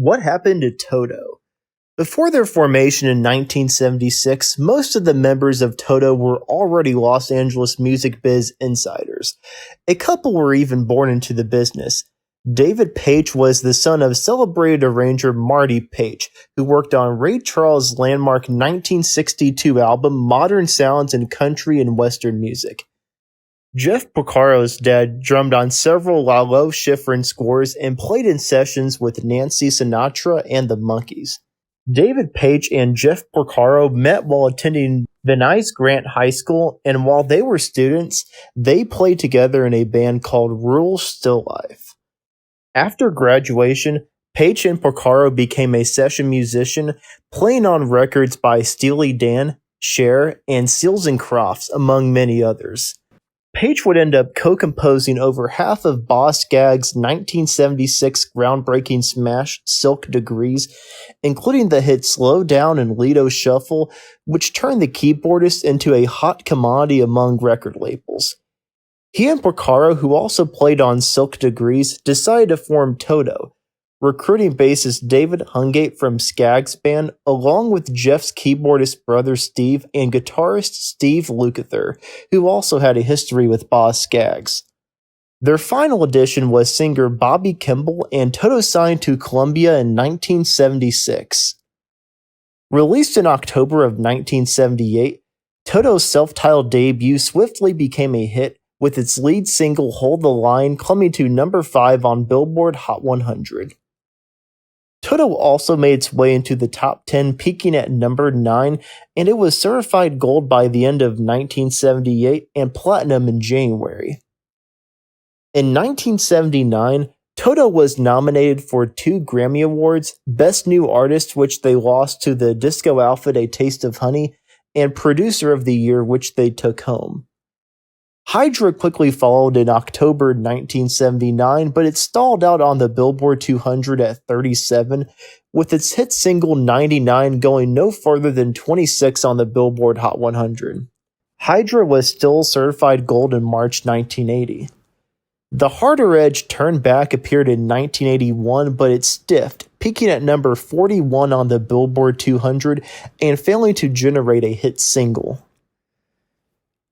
What happened to TOTO? Before their formation in 1976, most of the members of TOTO were already Los Angeles music biz insiders. A couple were even born into the business. David Paich was the son of celebrated arranger Marty Paich, who worked on Ray Charles' landmark 1962 album Modern Sounds in Country and Western Music. Jeff Porcaro's dad drummed on several Lalo Schifrin scores and played in sessions with Nancy Sinatra and the Monkees. David Paich and Jeff Porcaro met while attending Venice Grant High School, and while they were students, they played together in a band called Rural Still Life. After graduation, Paich and Porcaro became a session musician, playing on records by Steely Dan, Cher, and Seals and Crofts, among many others. Paich would end up co-composing over half of Boz Scaggs' 1976 groundbreaking smash Silk Degrees, including the hit Slow Down and Lido Shuffle, which turned the keyboardist into a hot commodity among record labels. He and Porcaro, who also played on Silk Degrees, decided to form TOTO, recruiting bassist David Hungate from Skaggs' band, along with Jeff's keyboardist brother Steve and guitarist Steve Lukather, who also had a history with Boz Scaggs. Their final addition was singer Bobby Kimball, and TOTO signed to Columbia in 1976. Released in October of 1978, TOTO's self-titled debut swiftly became a hit, with its lead single Hold the Line climbing to number 5 on Billboard Hot 100. TOTO also made its way into the top 10, peaking at number 9, and it was certified gold by the end of 1978 and platinum in January. In 1979, TOTO was nominated for 2 Grammy Awards, Best New Artist, which they lost to the disco outfit A Taste of Honey, and Producer of the Year, which they took home. Hydra quickly followed in October 1979, but it stalled out on the Billboard 200 at 37, with its hit single 99 going no further than 26 on the Billboard Hot 100. Hydra was still certified gold in March 1980. The Harder Edge Turn Back appeared in 1981, but it stiffed, peaking at number 41 on the Billboard 200 and failing to generate a hit single.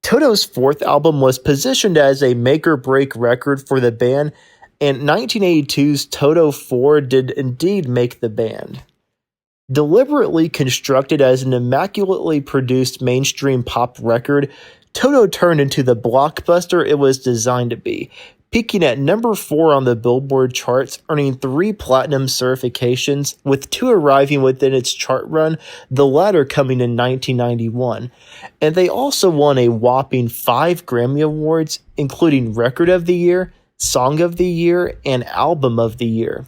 TOTO's 4th album was positioned as a make-or-break record for the band, and 1982's TOTO 4 did indeed make the band. Deliberately constructed as an immaculately produced mainstream pop record, TOTO turned into the blockbuster it was designed to be, peaking at number 4 on the Billboard charts, earning 3 platinum certifications, with 2 arriving within its chart run, the latter coming in 1991. And they also won a whopping 5 Grammy Awards, including Record of the Year, Song of the Year, and Album of the Year.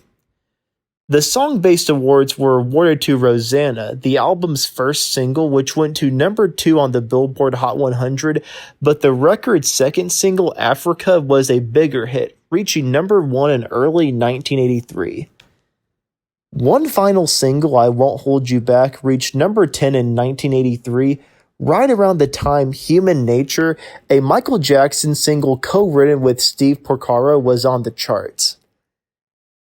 The song-based awards were awarded to Rosanna, the album's first single, which went to number 2 on the Billboard Hot 100, but the record's second single, Africa, was a bigger hit, reaching number 1 in early 1983. One final single, I Won't Hold You Back, reached number 10 in 1983, right around the time Human Nature, a Michael Jackson single co-written with Steve Porcaro, was on the charts.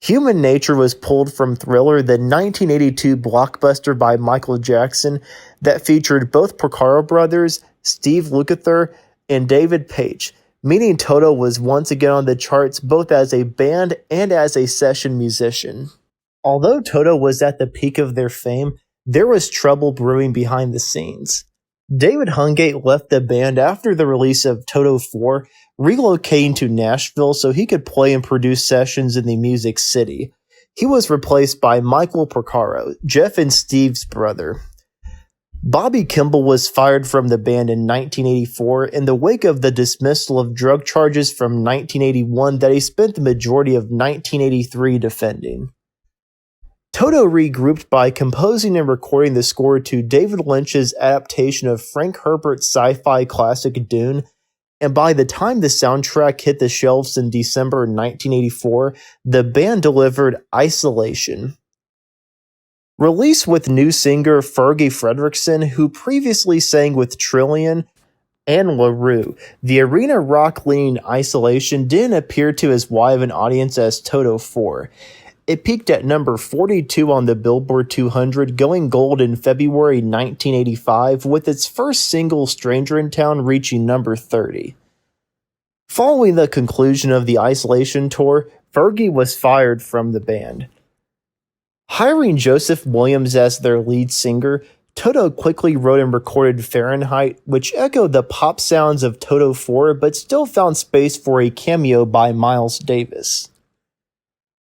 Human Nature was pulled from Thriller, the 1982 blockbuster by Michael Jackson that featured both Porcaro brothers, Steve Lukather, and David Paich, meaning TOTO was once again on the charts both as a band and as a session musician. Although TOTO was at the peak of their fame, there was trouble brewing behind the scenes. David Hungate left the band after the release of TOTO 4, relocating to Nashville so he could play and produce sessions in the Music City. He was replaced by Michael Porcaro, Jeff and Steve's brother. Bobby Kimball was fired from the band in 1984 in the wake of the dismissal of drug charges from 1981 that he spent the majority of 1983 defending. TOTO regrouped by composing and recording the score to David Lynch's adaptation of Frank Herbert's sci-fi classic Dune, and by the time the soundtrack hit the shelves in December 1984, the band delivered Isolation. Released with new singer Fergie Frederiksen, who previously sang with Trillion and LaRue, the arena rock-leaning Isolation didn't appear to as wide of an audience as TOTO 4. It peaked at number 42 on the Billboard 200, going gold in February 1985, with its first single, Stranger in Town, reaching number 30. Following the conclusion of the Isolation tour, Fergie was fired from the band. Hiring Joseph Williams as their lead singer, TOTO quickly wrote and recorded Fahrenheit, which echoed the pop sounds of TOTO 4 but still found space for a cameo by Miles Davis.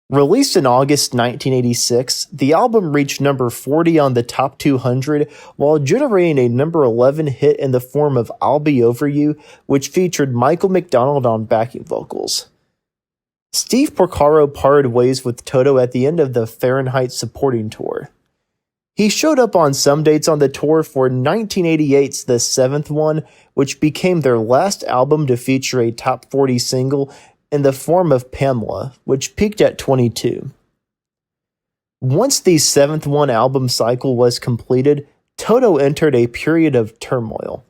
Released in August 1986, the album reached number 40 on the Top 200 while generating a number 11 hit in the form of I'll Be Over You, which featured Michael McDonald on backing vocals. Steve Porcaro parted ways with TOTO at the end of the Fahrenheit supporting tour. He showed up on some dates on the tour for 1988's The Seventh One, which became their last album to feature a top 40 single in the form of Pamela, which peaked at 22. Once the Seventh One album cycle was completed, TOTO entered a period of turmoil.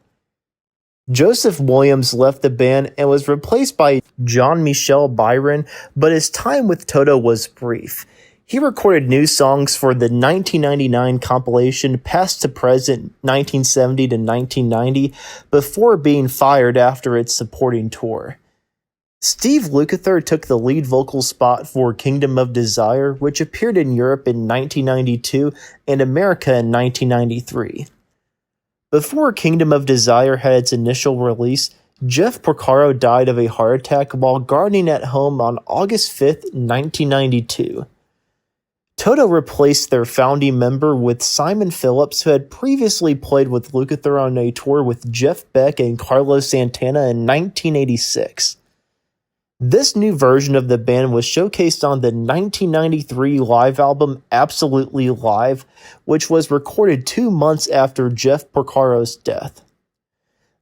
Joseph Williams left the band and was replaced by Jean-Michel Byron, but his time with TOTO was brief. He recorded new songs for the 1999 compilation Past to Present 1970 to 1990 before being fired after its supporting tour. Steve Lukather took the lead vocal spot for Kingdom of Desire, which appeared in Europe in 1992 and America in 1993. Before Kingdom of Desire had its initial release, Jeff Porcaro died of a heart attack while gardening at home on August 5, 1992. TOTO replaced their founding member with Simon Phillips, who had previously played with Lukather on a tour with Jeff Beck and Carlos Santana in 1986. This new version of the band was showcased on the 1993 live album Absolutely Live, which was recorded 2 months after Jeff Porcaro's death.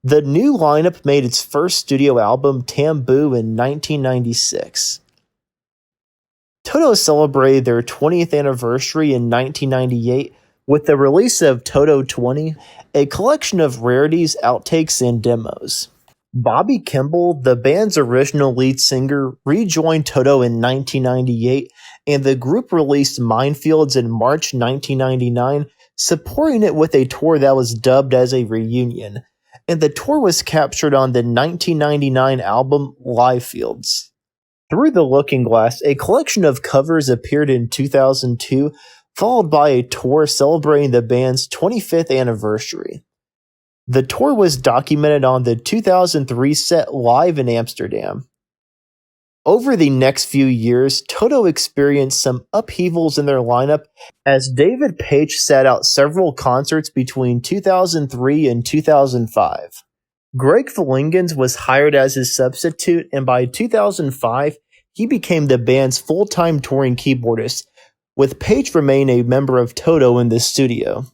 The new lineup made its first studio album, Tamboo, in 1996. TOTO celebrated their 20th anniversary in 1998 with the release of TOTO 20, a collection of rarities, outtakes, and demos. Bobby Kimball, the band's original lead singer, rejoined TOTO in 1998, and the group released Minefields in March 1999, supporting it with a tour that was dubbed as a reunion, and the tour was captured on the 1999 album Live Fields. Through the Looking Glass, a collection of covers appeared in 2002, followed by a tour celebrating the band's 25th anniversary. The tour was documented on the 2003 set Live in Amsterdam. Over the next few years, TOTO experienced some upheavals in their lineup as David Paich sat out several concerts between 2003 and 2005. Greg Valingans was hired as his substitute, and by 2005, he became the band's full-time touring keyboardist, with Paich remaining a member of TOTO in the studio.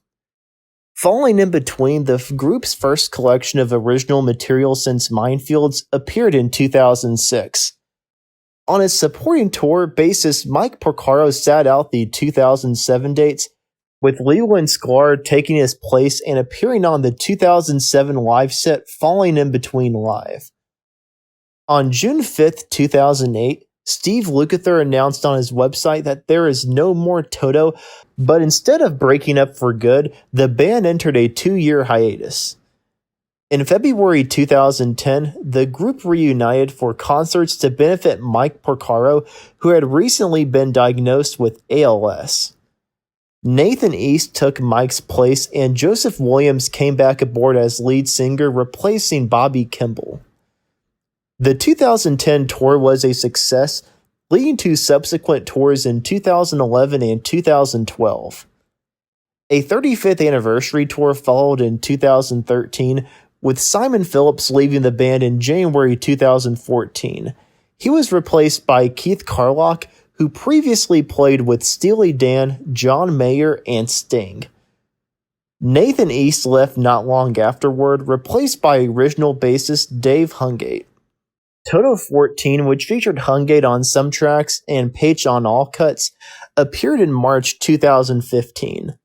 Falling in between, the group's first collection of original material since Minefields appeared in 2006. On its supporting tour, bassist Mike Porcaro sat out the 2007 dates, with Leland Sklar taking his place and appearing on the 2007 live set Falling in Between Live. On June 5, 2008, Steve Lukather announced on his website that there is no more TOTO, but instead of breaking up for good, the band entered a 2-year hiatus. In February 2010, the group reunited for concerts to benefit Mike Porcaro, who had recently been diagnosed with ALS. Nathan East took Mike's place, and Joseph Williams came back aboard as lead singer, replacing Bobby Kimball. The 2010 tour was a success, leading to subsequent tours in 2011 and 2012. A 35th anniversary tour followed in 2013, with Simon Phillips leaving the band in January 2014. He was replaced by Keith Carlock, who previously played with Steely Dan, John Mayer, and Sting. Nathan East left not long afterward, replaced by original bassist Dave Hungate. TOTO 14, which featured Hungate on some tracks and Paich on all cuts, appeared in March 2015.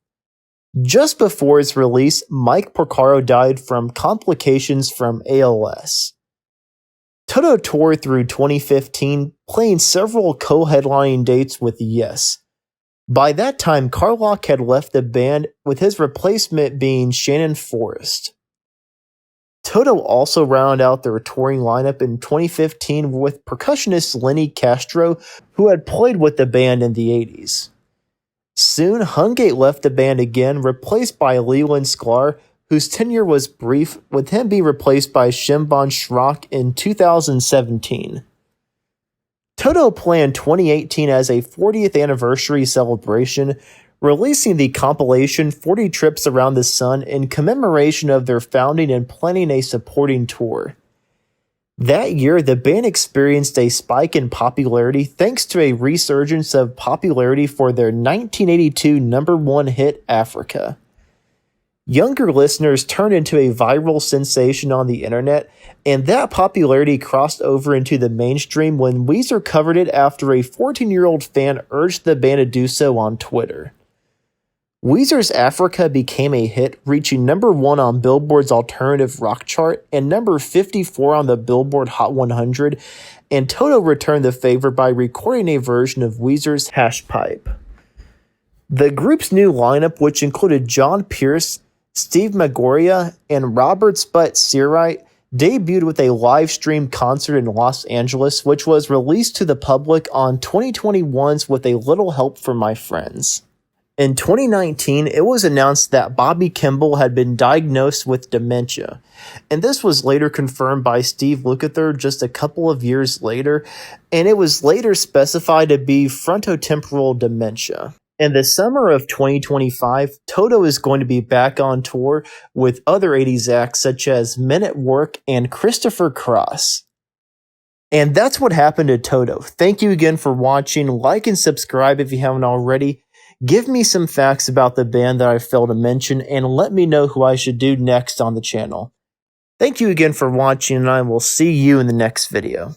Just before its release, Mike Porcaro died from complications from ALS. Toto toured through 2015, playing several co-headlining dates with Yes. By that time, Carlock had left the band, with his replacement being Shannon Forrest. Toto also rounded out their touring lineup in 2015 with percussionist Lenny Castro, who had played with the band in the 80s. Soon, Hungate left the band again, replaced by Leland Sklar, whose tenure was brief, with him being replaced by Shimban Schrock in 2017. Toto planned 2018 as a 40th anniversary celebration, releasing the compilation 40 Trips Around the Sun in commemoration of their founding and planning a supporting tour. That year, the band experienced a spike in popularity thanks to a resurgence of popularity for their 1982 #1 hit, Africa. Younger listeners turned into a viral sensation on the internet, and that popularity crossed over into the mainstream when Weezer covered it after a 14-year-old fan urged the band to do so on Twitter. Weezer's Africa became a hit, reaching #1 on Billboard's alternative rock chart and number 54 on the Billboard Hot 100, and Toto returned the favor by recording a version of Weezer's Hash Pipe. The group's new lineup, which included John Pierce, Steve Magoria, and Robert Sput Searight, debuted with a live-stream concert in Los Angeles, which was released to the public on 2021's With a Little Help from My Friends. In 2019, it was announced that Bobby Kimball had been diagnosed with dementia, and this was later confirmed by Steve Lukather just a couple of years later, and it was later specified to be frontotemporal dementia. In the summer of 2025, Toto is going to be back on tour with other 80s acts such as Men at Work and Christopher Cross. And that's what happened to Toto. Thank you again for watching. Like and subscribe if you haven't already. Give me some facts about the band that I failed to mention, and let me know who I should do next on the channel. Thank you again for watching, and I will see you in the next video.